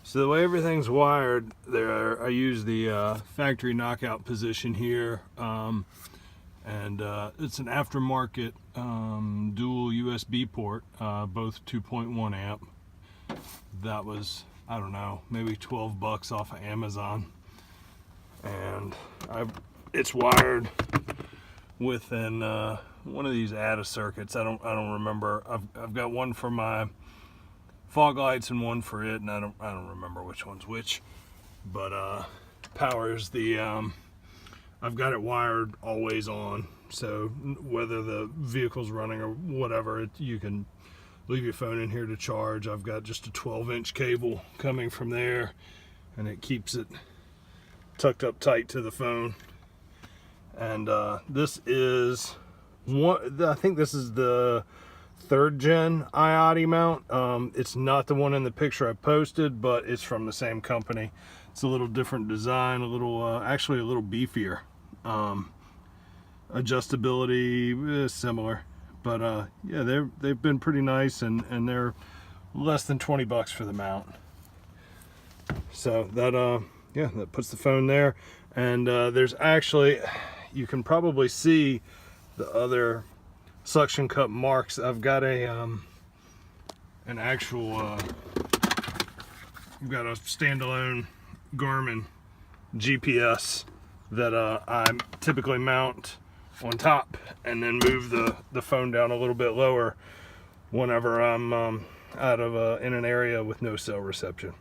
So the way everything's wired there, I use the factory knockout position here, and it's an aftermarket dual USB port, both 2.1 amp. That was, I don't know, maybe 12 bucks off of Amazon, and it's wired within one of these ATA circuits. I don't remember. I've got one for my fog lights and one for it, and I don't remember which one's which, but powers the I've got it wired always on, so whether the vehicle's running or whatever, you can leave your phone in here to charge. I've got just a 12-inch cable coming from there, and it keeps it tucked up tight to the phone. And this is one, I think this is the 3rd gen IOTI mount. It's not the one in the picture I posted, but it's from the same company. It's a little different design, a little actually a little beefier. Adjustability is similar, but yeah, they've been pretty nice, and they're less than 20 bucks for the mount. So that yeah, that puts the phone there. And there's actually, you can probably see the other suction cup marks. I've got a an actual I've got a standalone Garmin GPS that I typically mount on top and then move the phone down a little bit lower whenever I'm out of in an area with no cell reception.